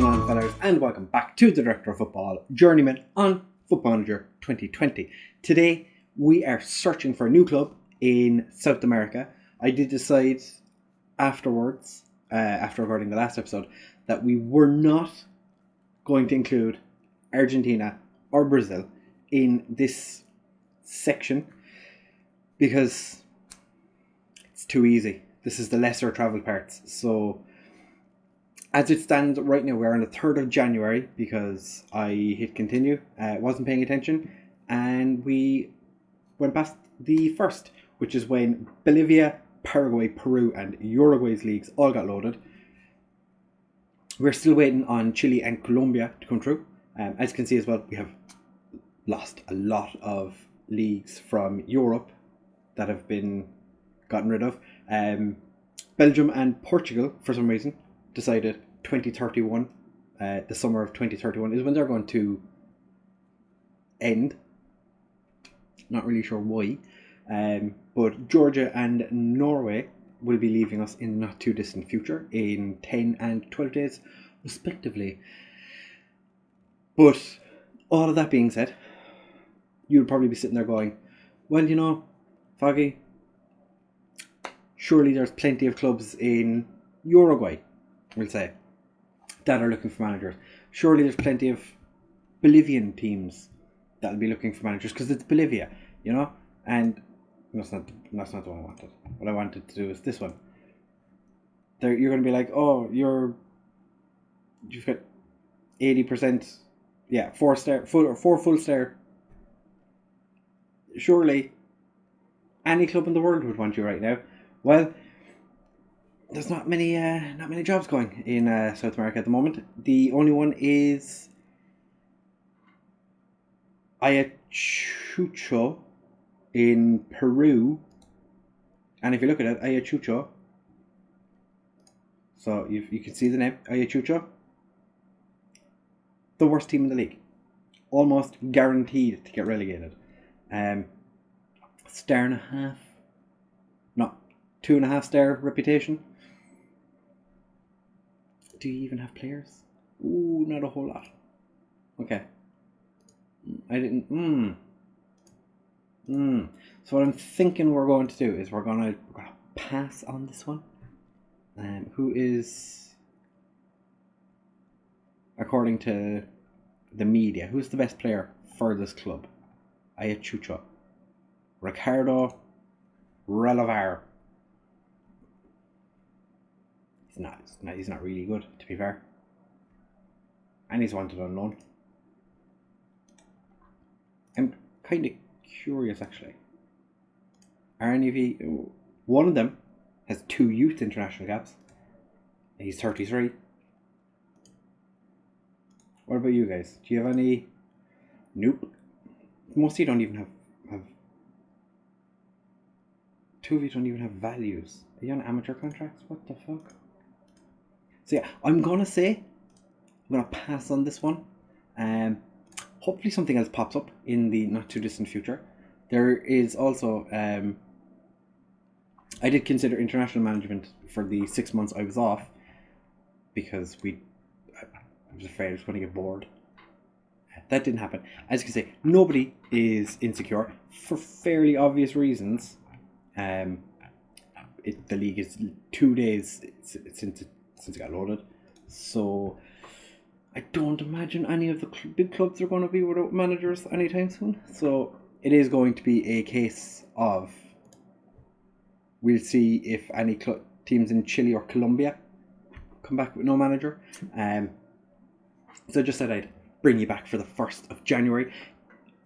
going on, fellas, and welcome back to the Director of Football, Journeyman on Football Manager 2020. Today, we are searching for a new club in South America. I did decide afterwards, after recording the last episode, that we were not going to include Argentina or Brazil in this section because it's too easy. This is the lesser travel parts. So as it stands right now, we're on the 3rd of January because I hit continue, wasn't paying attention, and we went past the 1st, which is when Bolivia, Paraguay, Peru and Uruguay's leagues all got loaded. We're still waiting on Chile and Colombia to come through. As you can see as well, we have lost a lot of leagues from Europe that have been gotten rid of. Belgium and Portugal, for some reason, decided 2031, the summer of 2031 is when they're going to end. Not really sure why. But Georgia and Norway will be leaving us in the not too distant future in 10 and 12 days respectively. But all of that being said, you'll probably be sitting there going, well, you know, Foggy, surely there's plenty of clubs in Uruguay, we'll say, that are looking for managers. Surely there's plenty of Bolivian teams that'll be looking for managers because it's Bolivia, you know? And that's not the one I wanted. What I wanted to do is this one. You're going to be like, oh, you've got 80%, 4 full star. Surely any club in the world would want you right now. Well, there's not many jobs going in South America at the moment. The only one is Ayacucho in Peru. And if you look at it, Ayacucho, so you can see the name, Ayacucho, the worst team in the league. Almost guaranteed to get relegated. 1.5 not 2.5 star reputation. Do you even have players? Ooh, not a whole lot. Okay. I didn't. So what I'm thinking we're going to do is we're gonna pass on this one. Who is, according to the media, who's the best player for this club? Ayacucho. Ricardo Relovar. He's not really good, to be fair. And he's wanted on loan. I'm kind of curious, actually. Are any of you... One of them has 2 youth international caps. He's 33. What about you guys? Do you have any... Nope. Most of you don't even have 2 of you don't even have values. Are you on amateur contracts? What the fuck? So yeah, I'm going to pass on this one. Hopefully something else pops up in the not too distant future. There is also, I did consider international management for the 6 months I was off because I was afraid I was going to get bored. That didn't happen. As you can see, nobody is insecure for fairly obvious reasons. The league is 2 days since it got loaded, so I don't imagine any of the big clubs are going to be without managers anytime soon. So it is going to be a case of, we'll see if any teams in Chile or Colombia come back with no manager. So I just said I'd bring you back for the 1st of January.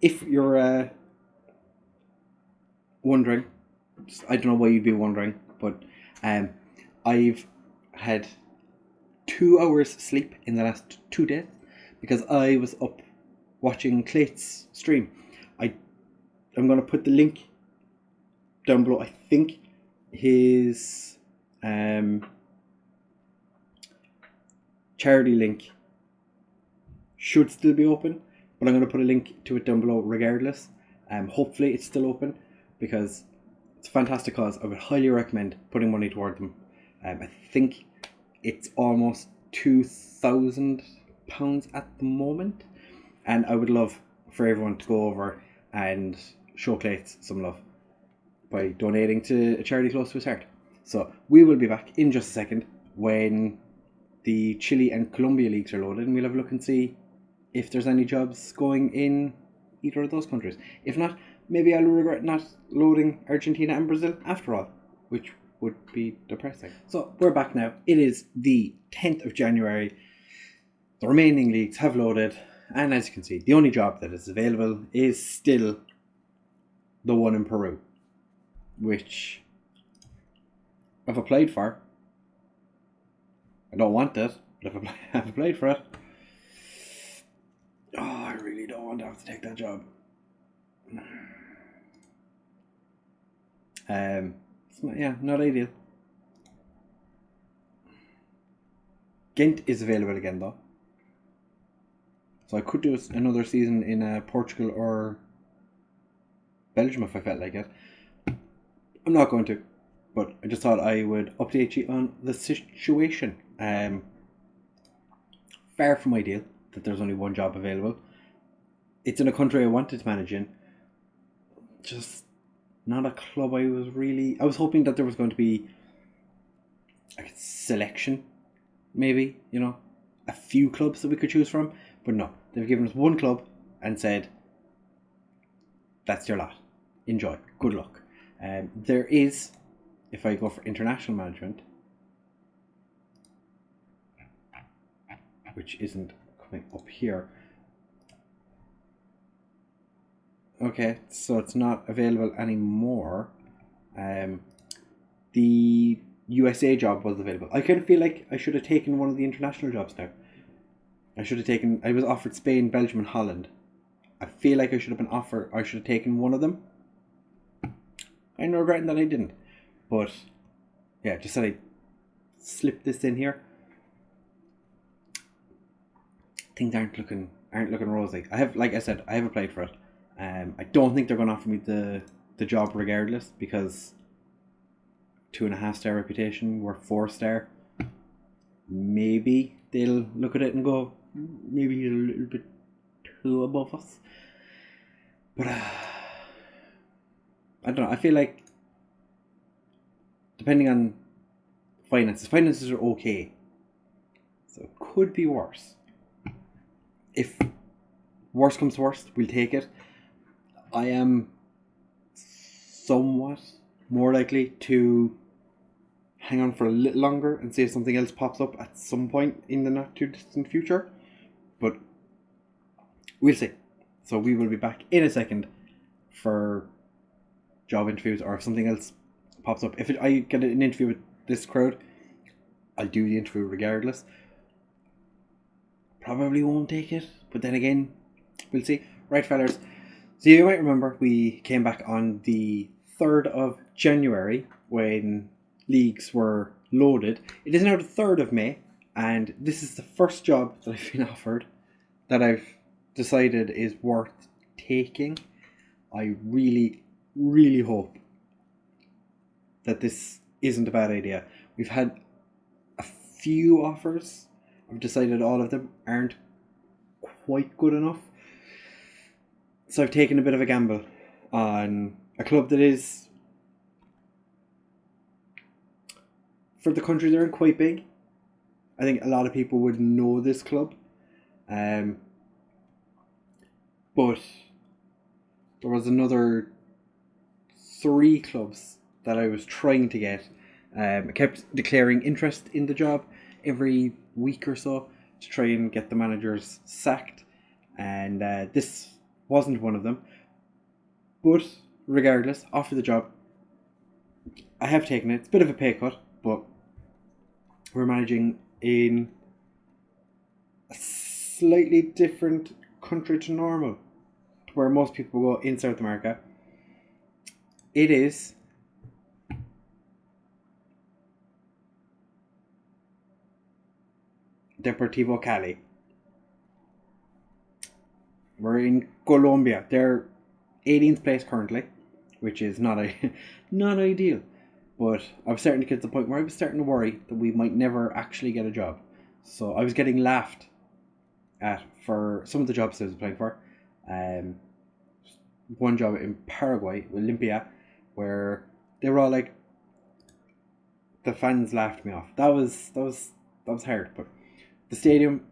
If you're wondering, I don't know why you'd be wondering, but I've had 2 hours sleep in the last 2 days because I was up watching Clayt's stream. I'm going to put the link down below. I think his charity link should still be open, but I'm going to put a link to it down below regardless. Hopefully it's still open because it's a fantastic cause. I would highly recommend putting money towards them. I think it's almost £2,000 at the moment. And I would love for everyone to go over and show Clates some love by donating to a charity close to his heart. So we will be back in just a second when the Chile and Colombia leagues are loaded, and we'll have a look and see if there's any jobs going in either of those countries. If not, maybe I'll regret not loading Argentina and Brazil after all, which would be depressing. So we're back now. It is the 10th of January. The remaining leagues have loaded, and as you can see, the only job that is available is still the one in Peru, which I've applied for. I don't want it, but I've applied for it. Oh, I really don't want to have to take that job. It's not ideal. Ghent is available again though, so I could do another season in Portugal or Belgium if I felt like it. I'm not going to, but I just thought I would update you on the situation. Far from ideal that there's only one job available. It's in a country I wanted to manage in, just not a club I was hoping that there was going to be a selection, maybe, a few clubs that we could choose from, but no, they've given us one club and said, that's your lot, enjoy, good luck. There is, if I go for international management, which isn't coming up here. Okay, so it's not available anymore. The USA job was available. I kind of feel like I should have taken one of the international jobs now. I was offered Spain, Belgium and Holland. I feel like I should have taken one of them. I'm regretting that I didn't. But yeah, just that I slipped this in here. Things aren't looking rosy. I have applied for it. I don't think they're going to offer me the job regardless, because 2.5-star reputation, we're 4-star. Maybe they'll look at it and go, maybe you're a little bit too above us. But I don't know. I feel like depending on finances are okay. So it could be worse. If worst comes to worst, we'll take it. I am somewhat more likely to hang on for a little longer and see if something else pops up at some point in the not too distant future. But we'll see. So we will be back in a second for job interviews, or if something else pops up. If I get an interview with this crowd, I'll do the interview regardless. Probably won't take it, but then again, we'll see. Right, fellas. So you might remember we came back on the 3rd of January when leagues were loaded. It is now the 3rd of May, and this is the first job that I've been offered that I've decided is worth taking. I really, really hope that this isn't a bad idea. We've had a few offers. I've decided all of them aren't quite good enough. So I've taken a bit of a gamble on a club that is, for the country they're in, quite big. I think a lot of people would know this club. But there was another 3 clubs that I was trying to get. I kept declaring interest in the job every week or so to try and get the managers sacked, and this wasn't one of them. But regardless, offer the job. I have taken it. It's a bit of a pay cut, but we're managing in a slightly different country to normal, to where most people go in South America. It is Deportivo Cali. We're in Colombia. They're 18th place currently, which is not ideal. But I was starting to get to the point where I was starting to worry that we might never actually get a job. So I was getting laughed at for some of the jobs I was applying for. One job in Paraguay, Olympia, where they were all like, the fans laughed me off. That was hard. But the stadium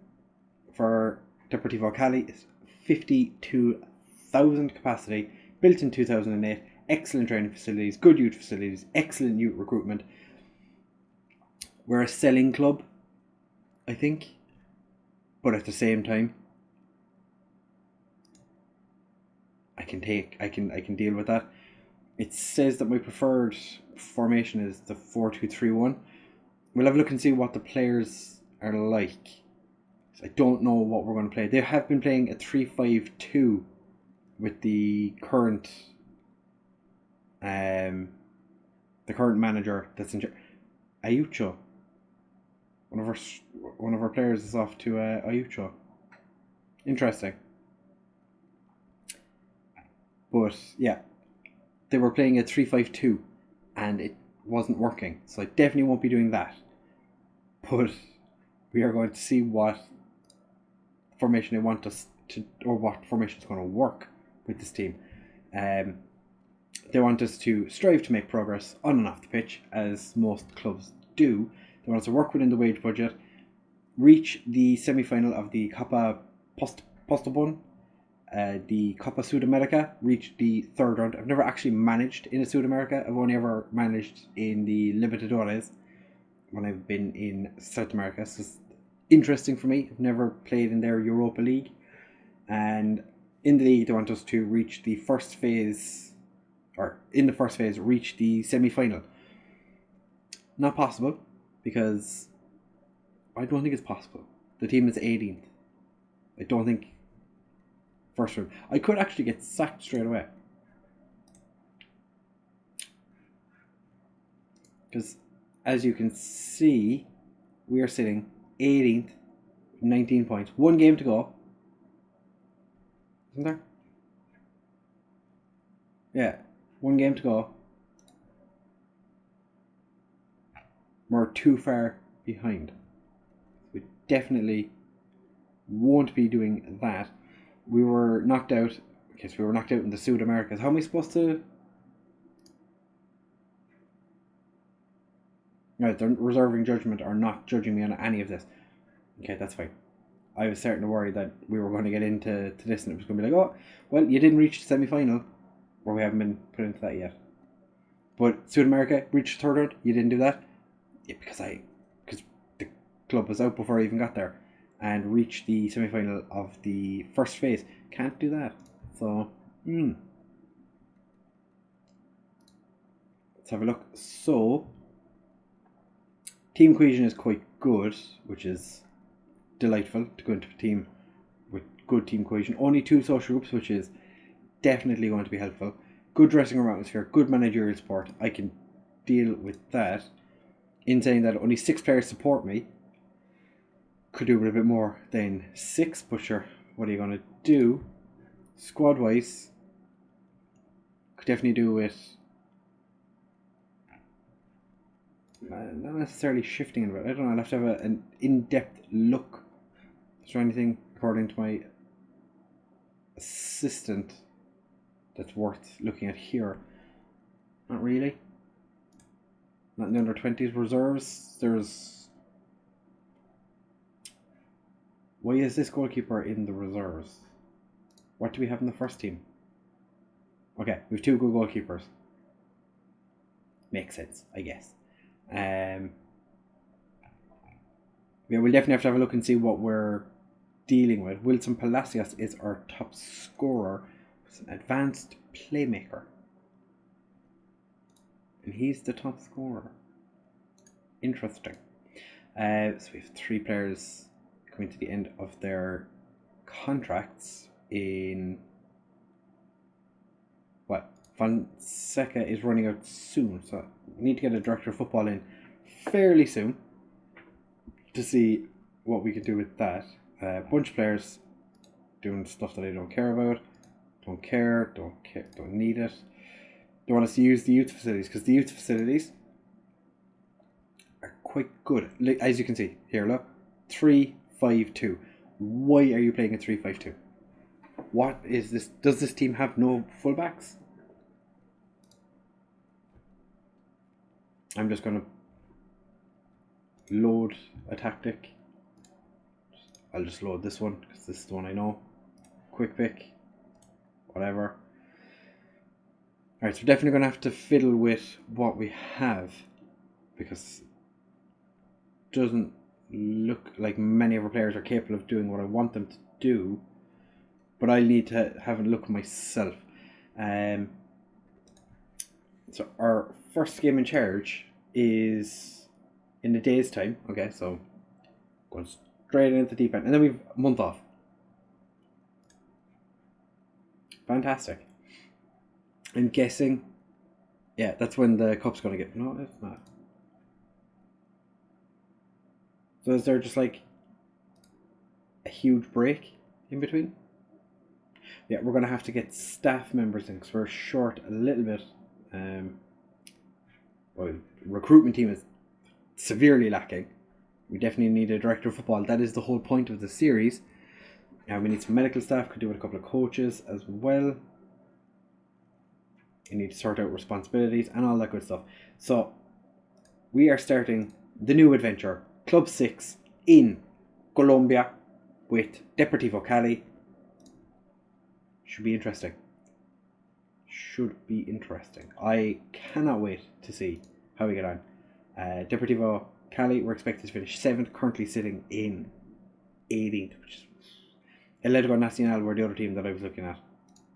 for Deportivo Cali is 52,000 capacity, built in 2008. Excellent training facilities, good youth facilities, excellent youth recruitment. We're a selling club, I think, but at the same time, I can deal with that. It says that my preferred formation is the 4-2-3-1. We'll have a look and see what the players are like. I don't know what we're going to play. They have been playing a 3-5-2 with the current manager that's in charge. Ayucho. One of our players is off to Ayucho. Interesting. But yeah, they were playing a 3-5-2 and it wasn't working. So I definitely won't be doing that. But we are going to see what formation they want us to, or what formation is going to work with this team. They want us to strive to make progress on and off the pitch, as most clubs do. They want us to work within the wage budget, reach the semi-final of the Copa Postobon, the Copa Sudamerica, reach the third round. I've never actually managed in a Sudamerica. I've only ever managed in the Libertadores when I've been in South America. So it's interesting for me. I've never played in their Europa League. And in the league, they want us to reach the first phase, or in the first phase, reach the semi-final. Not possible, because I don't think it's possible. The team is 18th. I don't think first round. I could actually get sacked straight away. Because as you can see, we are sitting 18th, 19 points. One game to go. Isn't there? Yeah, one game to go. We're too far behind. We definitely won't be doing that. We were knocked out. Okay, so we were knocked out in the Sudamerica. How am I supposed to? No, they're reserving judgment or not judging me on any of this. Okay, that's fine. I was starting to worry that we were going to get into this and it was going to be like, oh, well, you didn't reach the semi-final. Or we haven't been put into that yet. But Sudamerica reached third round. You didn't do that? Yeah, because the club was out before I even got there. And reached the semi-final of the first phase. Can't do that. So, let's have a look. So, team cohesion is quite good, which is delightful to go into a team with good team cohesion. Only 2 social groups, which is definitely going to be helpful. Good dressing room atmosphere, good managerial support. I can deal with that. In saying that only 6 players support me, could do with a bit more than 6, but sure, what are you going to do? Squad wise, could definitely do with not necessarily shifting in, but I don't know, I'll have to have an in-depth look. Is there anything, according to my assistant, that's worth looking at here? Not really. Not in the under 20s reserves. There's. Why is this goalkeeper in the reserves? What do we have in the first team? Okay, we have 2 good goalkeepers. Makes sense, I guess. Yeah, we'll definitely have to have a look and see what we're dealing with. Wilson Palacios is our top scorer. He's an advanced playmaker. And he's the top scorer. Interesting. So we have 3 players coming to the end of their contracts in... What? Fonseca is running out soon, so we need to get a director of football in fairly soon to see what we can do with that. Bunch of players doing stuff that I don't care about. Don't care, don't need it. They want us to use the youth facilities because the youth facilities are quite good. As you can see here, look, 3-5-2. Why are you playing a 3-5-2? What is this? Does this team have no fullbacks? I'm just going to load a tactic. I'll just load this one because this is the one I know. Quick pick. Whatever. Alright, so we're definitely going to have to fiddle with what we have, because it doesn't look like many of our players are capable of doing what I want them to do, but I need to have a look myself. So our first game in charge is in a day's time. Okay, so going straight into the deep end, and then we've a month off. Fantastic. I'm guessing, yeah, that's when the cup's going to get... No, it's not. So is there just like a huge break in between? Yeah, we're going to have to get staff members in because we're short a little bit. Well, recruitment team is severely lacking. We definitely need a director of football. That is the whole point of the series. Now we need some medical staff. Could do with a couple of coaches as well. You need to sort out responsibilities and all that good stuff. So we are starting the new adventure, Club 6 in Colombia with Deportivo Cali. Should be interesting. I cannot wait to see how we get on. Deportivo Cali, we're expected to finish 7th, currently sitting in 18th, which is Atlético Nacional were the other team that I was looking at,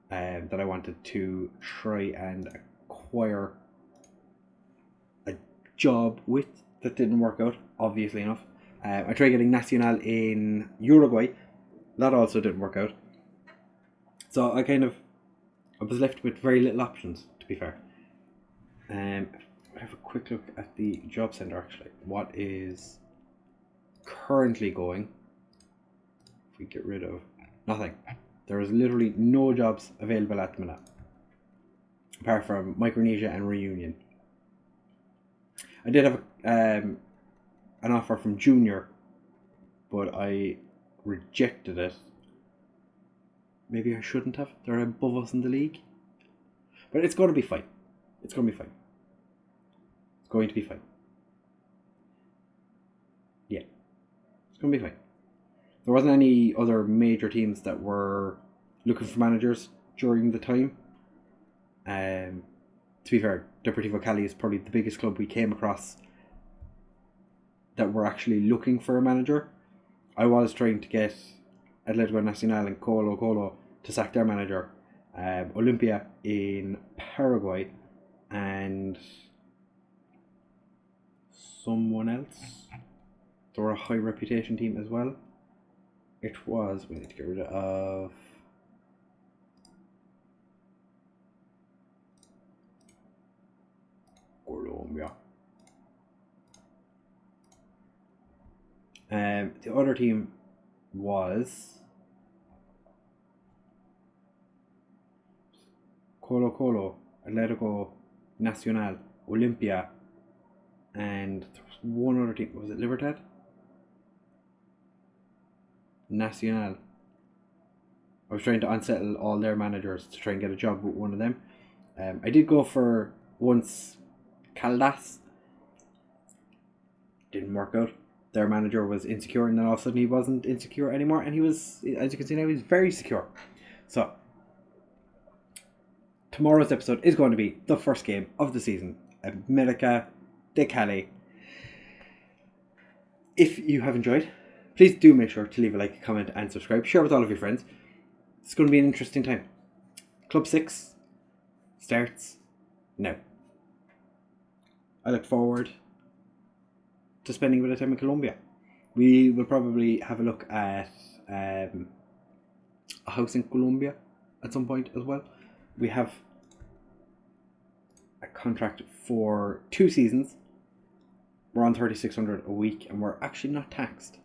that I wanted to try and acquire a job with. That didn't work out, obviously enough. I tried getting Nacional in Uruguay. That also didn't work out. So I was left with very little options, to be fair. I have a quick look at the job centre actually. What is currently going? If we get rid of nothing. There is literally no jobs available at the minute, apart from Micronesia and Reunion. I did have an offer from Junior, but I rejected it. Maybe I shouldn't have. They're above us in the league. But it's going to be fine. It's going to be fine. It's going to be fine. Yeah. It's going to be fine. There wasn't any other major teams that were looking for managers during the time. To be fair, Deportivo Cali is probably the biggest club we came across that were actually looking for a manager. I was trying to get Atlético Nacional and Colo Colo to sack their manager, Olympia in Paraguay, and someone else. They were a high reputation team as well. It was, we need to get rid of Colombia. The other team was Colo Colo, Atlético Nacional, Olympia, and there was one other team. Was it Libertad? Nacional. I was trying to unsettle all their managers to try and get a job with one of them. I did go for once Caldas. Didn't work out. Their manager was insecure, and then all of a sudden he wasn't insecure anymore, and he was, as you can see now, he's very secure. So tomorrow's episode is going to be the first game of the season, America de Cali. If you have enjoyed, please do make sure to leave a like, comment and subscribe. Share with all of your friends. It's going to be an interesting time. Club 6 starts now. I look forward to spending a bit of time in Colombia. We will probably have a look at a house in Colombia at some point as well. We have a contract for 2 seasons. We're on 3,600 a week, and we're actually not taxed.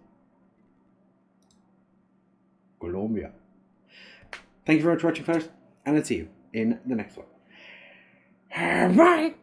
Colombia. Thank you very much for watching, fellas, and I'll see you in the next one. Bye!